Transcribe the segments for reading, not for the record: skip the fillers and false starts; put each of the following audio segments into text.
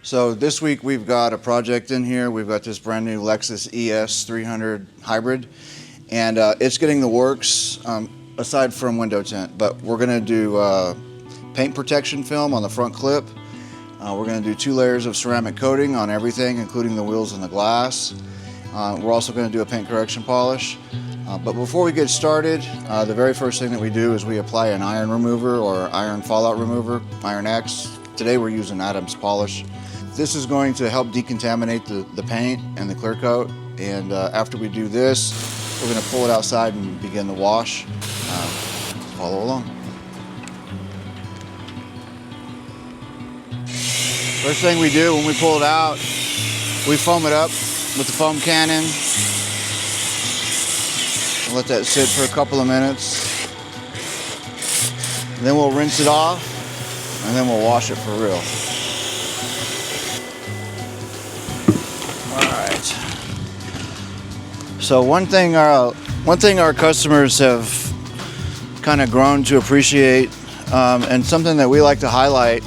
So this week we've got a project in here. We've got this brand new Lexus ES 300 hybrid, and it's getting the works aside from window tint. But we're going to do paint protection film on the front clip. We're going to do 2 layers of ceramic coating on everything, including the wheels and the glass. We're also going to do a paint correction polish. But before we get started, the very first thing that we do is we apply an iron remover or iron fallout remover, Iron X. Today we're using Adams polish. This is going to help decontaminate the paint and the clear coat. And after we do this, we're going to pull it outside and begin the wash. Follow along. First thing we do when we pull it out, we foam it up with the foam cannon. We'll let that sit for a couple of minutes. And then we'll rinse it off, and then we'll wash it for real. All right. So one thing our customers have kind of grown to appreciate, and something that we like to highlight,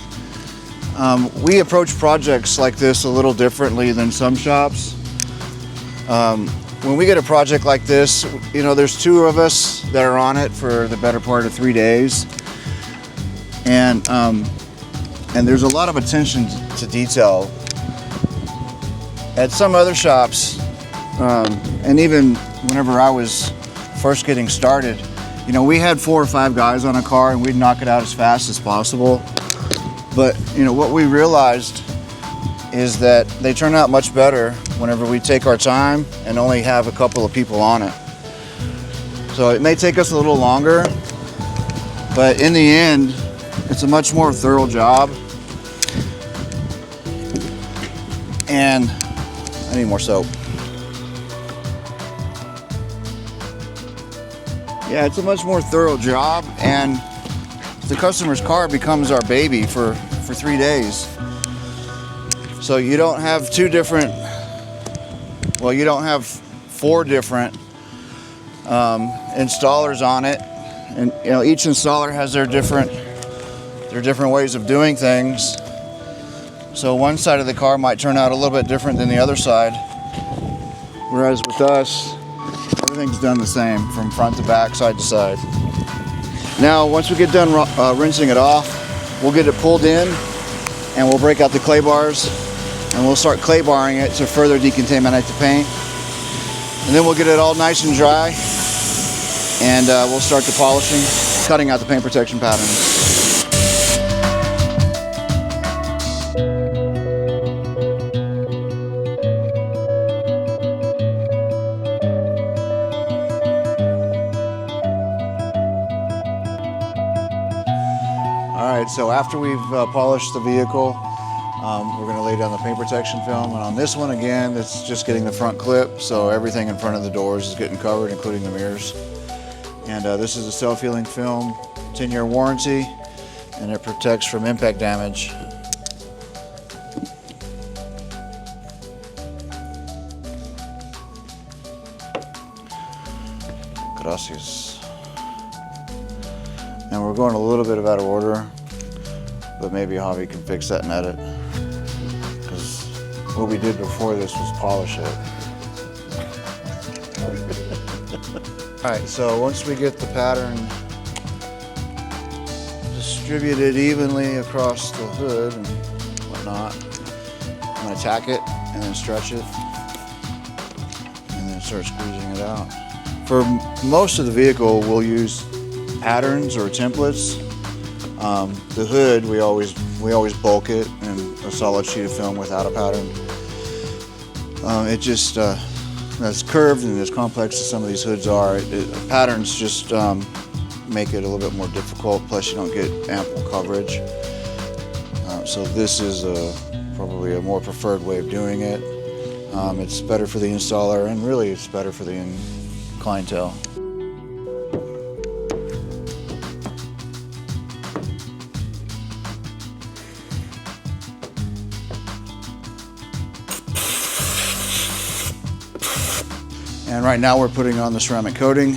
we approach projects like this a little differently than some shops. When we get a project like this, you know, there's 2 of us that are on it for the better part of 3 days, and there's a lot of attention to detail. At some other shops, and even whenever I was first getting started, you know, we had 4 or 5 guys on a car and we'd knock it out as fast as possible. But, you know, what we realized is that they turn out much better whenever we take our time and only have a couple of people on it. So it may take us a little longer, but in the end, it's a much more thorough job. And I need more soap. Yeah, it's a much more thorough job, and the customer's car becomes our baby for 3 days. So you don't have 4 different installers on it, and you know, each installer has their different ways of doing things. So one side of the car might turn out a little bit different than the other side, whereas with us, everything's done the same from front to back, side to side. Now, once we get done rinsing it off, we'll get it pulled in and we'll break out the clay bars and we'll start clay barring it to further decontaminate the paint. And then we'll get it all nice and dry, and we'll start the polishing, cutting out the paint protection patterns. Alright, so after we've polished the vehicle, we're going to lay down the paint protection film. And on this one, again, it's just getting the front clip, so everything in front of the doors is getting covered, including the mirrors. And this is a self-healing film, 10-year warranty, and it protects from impact damage. Gracias. And we're going a little bit out of order, but maybe Javi can fix that and edit, because what we did before this was polish it. All right, so once we get the pattern distributed evenly across the hood and whatnot, I'm gonna tack it and then stretch it and then start squeezing it out. For most of the vehicle, we'll use patterns or templates. The hood, we always bulk it in a solid sheet of film without a pattern. It just, as curved and as complex as some of these hoods are, patterns just make it a little bit more difficult, plus you don't get ample coverage. So this is probably a more preferred way of doing it. It's better for the installer, and really it's better for the clientele. And right now we're putting on the ceramic coating.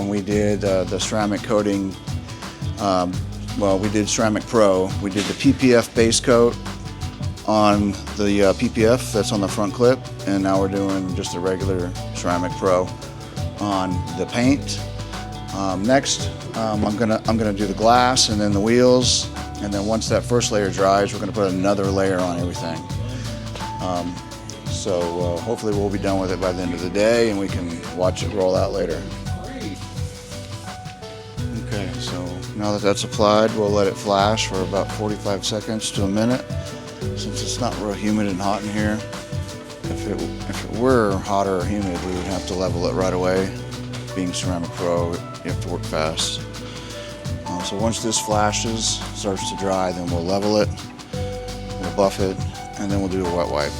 We did the ceramic coating, well, we did Ceramic Pro. We did the PPF base coat on the PPF that's on the front clip, and now we're doing just a regular Ceramic Pro on the paint. Next, I'm gonna do the glass and then the wheels, and then once that first layer dries, we're gonna put another layer on everything. So hopefully we'll be done with it by the end of the day, and we can watch it roll out later. Okay, so now that that's applied, we'll let it flash for about 45 seconds to a minute. Since it's not real humid and hot in here, if it were hotter or humid, we would have to level it right away. Being Ceramic Pro, you have to work fast. So once this flashes, starts to dry, then we'll level it, we'll buff it, and then we'll do a wet wipe.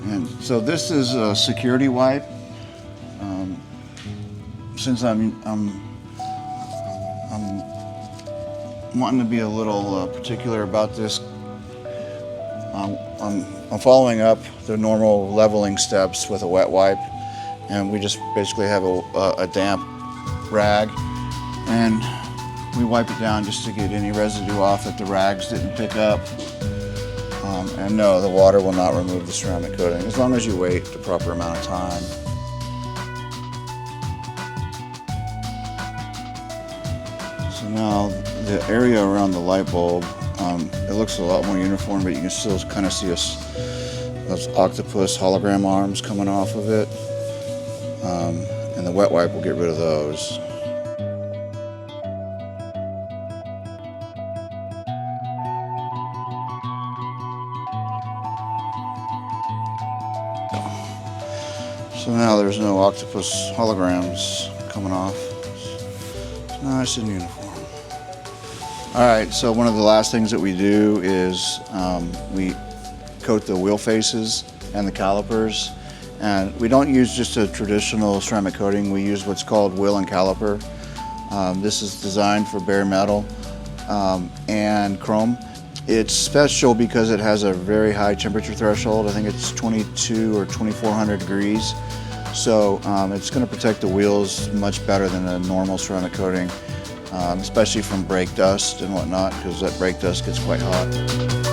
And so this is a security wipe. Since I'm wanting to be a little particular about this, I'm following up the normal leveling steps with a wet wipe, and we just basically have a damp rag, and we wipe it down just to get any residue off that the rags didn't pick up. And no, the water will not remove the ceramic coating as long as you wait the proper amount of time. So now the area around the light bulb, it looks a lot more uniform, but you can still kind of see those octopus hologram arms coming off of it. And the wet wipe will get rid of those. So now there's no octopus holograms coming off. It's nice and uniform. All right, so one of the last things that we do is we coat the wheel faces and the calipers. And we don't use just a traditional ceramic coating, we use what's called wheel and caliper. This is designed for bare metal and chrome. It's special because it has a very high temperature threshold. I think it's 22 or 2400 degrees. So it's going to protect the wheels much better than a normal ceramic coating, especially from brake dust and whatnot, because that brake dust gets quite hot.